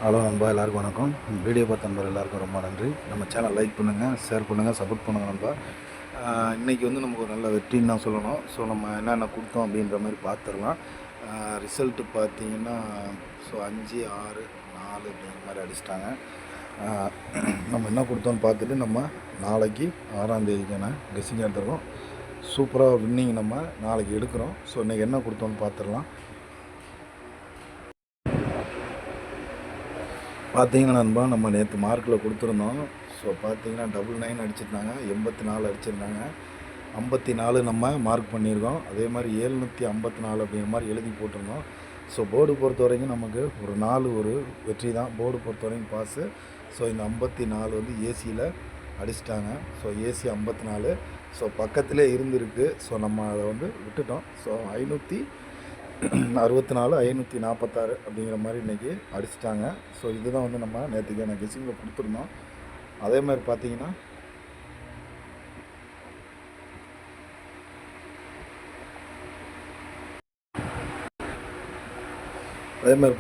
Hello நண்பா, எல்லாருக்கும் வணக்கம். வீடியோ பார்த்த நண்பர் எல்லாருக்கும் ரொம்ப நன்றி. நம்ம சேனல் லைக் பண்ணுங்கள், ஷேர் பண்ணுங்கள், சப்போர்ட் பண்ணுங்கள் நண்பா. இன்றைக்கி வந்து நமக்கு ஒரு நல்ல வெற்றின்னு தான் சொல்லணும். ஸோ நம்ம என்னென்ன கொடுத்தோம் அப்படின்ற மாதிரி பார்த்துடலாம். ரிசல்ட்டு பார்த்தீங்கன்னா 5, 6, 4 அப்படிங்கிற மாதிரி அடிச்சிட்டாங்க. நம்ம என்ன கொடுத்தோன்னு பார்த்துட்டு நம்ம நாளைக்கு 6ஆம் தேதிக்கான கெஸ்ஸிங் எடுத்துருக்கோம். சூப்பராக வின்னிங் நம்ம நாளைக்கு எடுக்கிறோம். ஸோ இன்றைக்கி என்ன கொடுத்தோன்னு பார்த்துடலாம். பார்த்தீங்கன்னா நண்பா, நம்ம நேற்று மார்க்கில் கொடுத்துருந்தோம். ஸோ பார்த்தீங்கன்னா 99 அடிச்சிருந்தாங்க, 84 அடிச்சிருந்தாங்க, 54 நம்ம மார்க் பண்ணியிருக்கோம். அதே மாதிரி 754 அப்படிங்கிற மாதிரி எழுதி போட்டிருந்தோம். ஸோ போர்டு பொறுத்த வரைக்கும் நமக்கு ஒரு 4 ஒரு வெற்றி தான். போர்டு பொறுத்த வரைக்கும் பாஸு. ஸோ இந்த 54 வந்து ஏசியில் அடிச்சிட்டாங்க. So AC 54. ஸோ பக்கத்திலே இருந்திருக்கு. ஸோ நம்ம அதை வந்து விட்டுட்டோம். ஸோ 564, 546 அப்படிங்கிற மாதிரி இன்றைக்கி அடிச்சிட்டாங்க. ஸோ இதுதான் வந்து நம்ம நேற்றுக்கான கெஸ்ஸிங்கில் கொடுத்துருந்தோம். அதே மாதிரி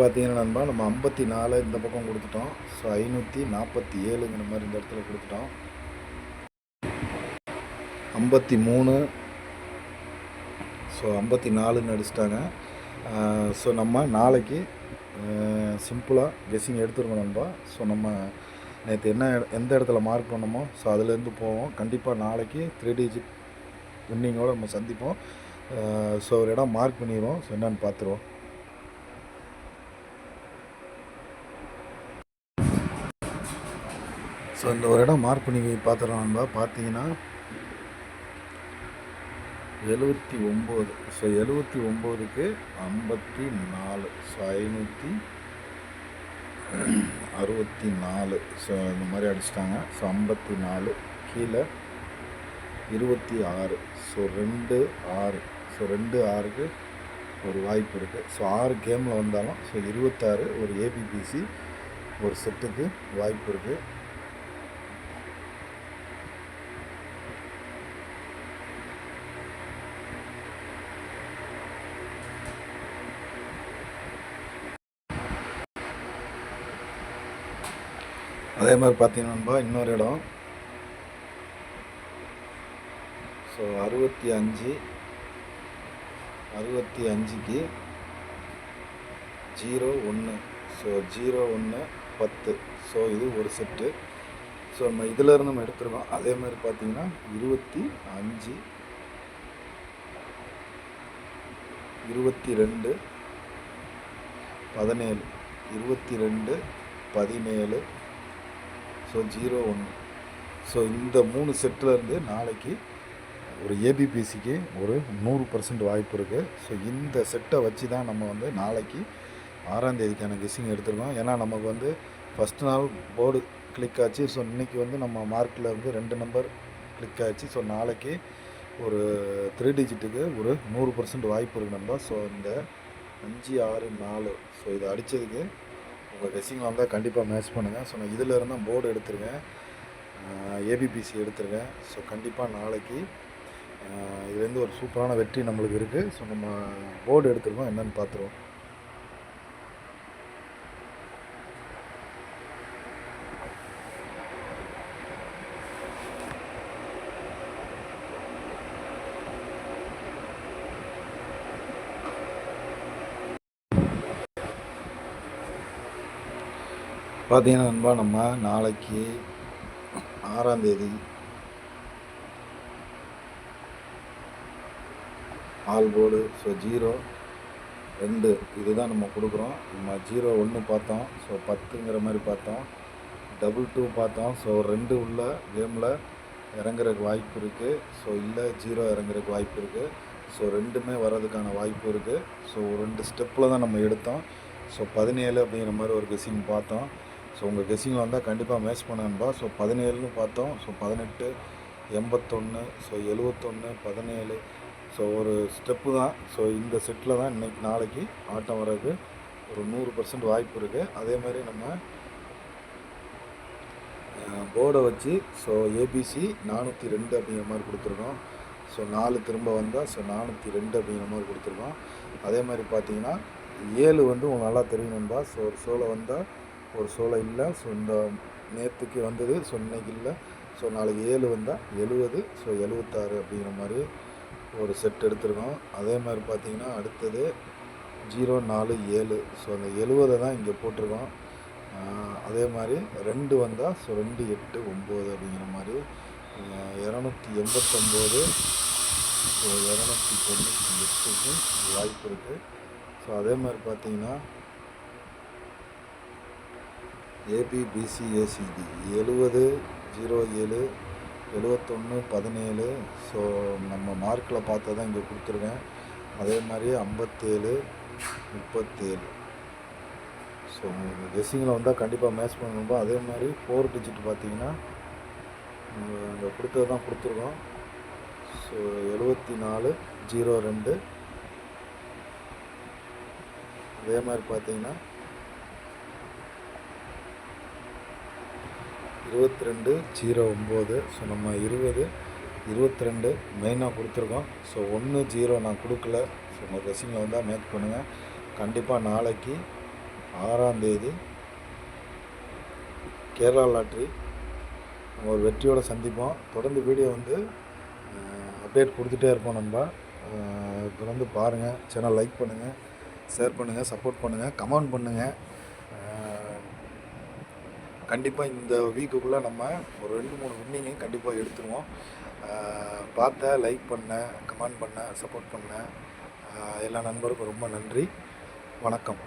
பார்த்தீங்கன்னா நண்பா, நம்ம 54 இந்த பக்கம் கொடுத்துட்டோம். ஸோ 547ங்கிற மாதிரி இந்த இடத்துல கொடுத்துட்டோம். 53, ஸோ 54ன்னு அடிச்சிட்டாங்க. ஸோ நம்ம நாளைக்கு சிம்பிளாக கெஸ்ஸிங் எடுத்துருக்கோம் நண்பா. ஸோ நம்ம நேற்று எந்த இடத்துல மார்க் பண்ணோமோ ஸோ அதுலேருந்து போவோம். கண்டிப்பாக நாளைக்கு 3 டிஜிட் வின்னிங்கோடு நம்ம சந்திப்போம். ஸோ ஒரு இடம் மார்க் பண்ணிடுவோம். ஸோ என்னென்னு பார்த்துருவோம். ஸோ இந்த ஒரு இடம் மார்க் பண்ணி பார்த்துருவோம் நண்பா. பார்த்தீங்கன்னா 79. ஸோ 79க்கு 54. ஸோ 564. ஸோ இந்த மாதிரி அடிச்சிட்டாங்க. ஸோ 54 கீழே 26. ஸோ 2, 6. ஸோ 2, 6க்கு ஒரு வாய்ப்பு இருக்குது. ஸோ 6 கேமில் வந்தாலும் ஸோ 26 ஒரு ஏபிபிசி ஒரு செட்டுக்கு வாய்ப்பு இருக்குது. அதே மாதிரி பார்த்தீங்கன்னா இன்னொரு இடம் ஸோ 65, 65க்கு 01. ஸோ 01, 10. ஸோ இது ஒரு செட்டு. ஸோ நம்ம இதிலேருந்து நம்ம எடுத்துருக்கோம். அதே மாதிரி பார்த்தீங்கன்னா 25, 22, 17. 22, 17. ஸோ 01. ஸோ இந்த 3 செட்டிலேருந்து நாளைக்கு ஒரு ஏபிபிசிக்கு ஒரு 100% வாய்ப்பு இருக்குது. ஸோ இந்த செட்டை வச்சு தான் நம்ம வந்து நாளைக்கு 6ஆம் தேதிக்கான கெஸ்ஸிங் எடுத்துருக்கோம். ஏன்னா நமக்கு வந்து ஃபஸ்ட்டு நாள் போர்டு கிளிக் ஆச்சு. ஸோ இன்றைக்கி வந்து நம்ம மார்க்கில் வந்து 2 நம்பர் கிளிக் ஆச்சு. ஸோ நாளைக்கு ஒரு 3 டிஜிட்டுக்கு ஒரு 100% வாய்ப்பு இருக்குது நண்பா. ஸோ இந்த 5, 6, 4 ஸோ இதை அடித்ததுக்கு உங்கள் கெஸ்ஸிங் வந்தால் கண்டிப்பாக மேட்ச் பண்ணுங்கள். ஸோ நான் இதில் இருந்தால் போர்டு எடுத்துருக்கேன், ஏபிபிசி எடுத்துருக்கேன். ஸோ கண்டிப்பாக நாளைக்கு இதுலேருந்து ஒரு சூப்பரான வெற்றி நம்மளுக்கு இருக்குது. ஸோ நம்ம போர்டு எடுத்துருக்கோம், என்னென்னு பார்த்துருவோம். பார்த்தீங்கன்னா நண்பா, நம்ம நாளைக்கு 6ஆம் தேதி ஆல் போர்டு. ஸோ 0, 2 இதுதான் நம்ம கொடுக்குறோம். நம்ம 01 பார்த்தோம். ஸோ 10ங்கிற மாதிரி பார்த்தோம். 22 பார்த்தோம். ஸோ 2 உள்ள கேமில் இறங்குறதுக்கு வாய்ப்பு இருக்குது. ஸோ இல்லை 0 இறங்குறதுக்கு வாய்ப்பு இருக்குது. ஸோ 2மே வர்றதுக்கான வாய்ப்பு இருக்குது. ஸோ 2 ஸ்டெப்பில் தான் நம்ம எடுத்தோம். ஸோ 17 அப்படிங்கிற மாதிரி ஒரு கெஸ்ஸிங் பார்த்தோம். ஸோ உங்கள் கெஸ்ஸிங் வந்தால் கண்டிப்பாக மேட்ச் பண்ணணும்பா. ஸோ 17ன்னு பார்த்தோம். ஸோ 18, 81. ஸோ 71, 17. ஸோ ஒரு ஸ்டெப்பு தான். ஸோ இந்த செட்டில் தான் நாளைக்கு ஆட்டம் வர்றதுக்கு ஒரு 100% வாய்ப்பு இருக்குது. அதே மாதிரி நம்ம போர்டை வச்சு ஸோ ஏபிசி 402 அப்படிங்கிற மாதிரி கொடுத்துருக்கோம். ஸோ 4 திரும்ப வந்தால் ஸோ 402 அப்படிங்கிற மாதிரி கொடுத்துருக்கோம். அதே மாதிரி பார்த்தீங்கன்னா 7 வந்து உங்களுக்கு நல்லா தெரியணும்பா. ஸோ ஒரு ஷோவில் வந்தால் ஒரு சோளம் இல்லை. ஸோ இந்த நேற்றுக்கு வந்தது. ஸோ இன்றைக்கி இல்லை. ஸோ நாளைக்கு 7 வந்தால் 70. ஸோ 76 அப்படிங்கிற மாதிரி ஒரு செட் எடுத்துருக்கோம். அதே மாதிரி பார்த்திங்கன்னா அடுத்தது 047. ஸோ அந்த 70 தான் இங்கே போட்டிருக்கோம். அதே மாதிரி 2 வந்தால் ஸோ 2 8 9 அப்படிங்கிற மாதிரி 289. ஸோ 298க்கு வாய்ப்பு இருக்குது. ஸோ அதே மாதிரி பார்த்திங்கன்னா ABBCACD 70 07 71 17. ஸோ நம்ம மார்க்கில் பார்த்து தான் இங்கே கொடுத்துருக்கேன். அதே மாதிரி 57 37. ஸோ கெஸ்ஸிங்கில் வந்தால் கண்டிப்பாக மேட்ச் பண்ணணும். அதே மாதிரி 4 டிஜிட் பார்த்திங்கன்னா இங்கே கொடுத்தது தான் கொடுத்துருக்கோம். ஸோ 74 02. அதே மாதிரி பார்த்திங்கன்னா 22 09. ஸோ நம்ம 20 22 மெயினாக கொடுத்துருக்கோம். ஸோ 1 0 நான் கொடுக்கல. ஸோ உங்கள் கெஸ்ஸிங்கில் வந்தால் மேட்ச் பண்ணுங்கள். கண்டிப்பாக நாளைக்கு 6ஆம் தேதி கேரளா லாட்ரி ஒரு வெற்றியோடு சந்திப்போம். தொடர்ந்து வீடியோ வந்து அப்டேட் கொடுத்துட்டே இருப்போம். நம்ம தொடர்ந்து பாருங்கள். சேனல் லைக் பண்ணுங்கள், ஷேர் பண்ணுங்கள், சப்போர்ட் பண்ணுங்கள், கமெண்ட் பண்ணுங்கள். கண்டிப்பாக இந்த வீக்குக்குள்ளே நம்ம ஒரு 2-3 வின்னிங்கையும் கண்டிப்பாக எடுத்துருவோம். பார்த்த லைக் பண்ண, கமெண்ட் பண்ண, சப்போர்ட் பண்ண எல்லா நண்பருக்கும் ரொம்ப நன்றி. வணக்கம்.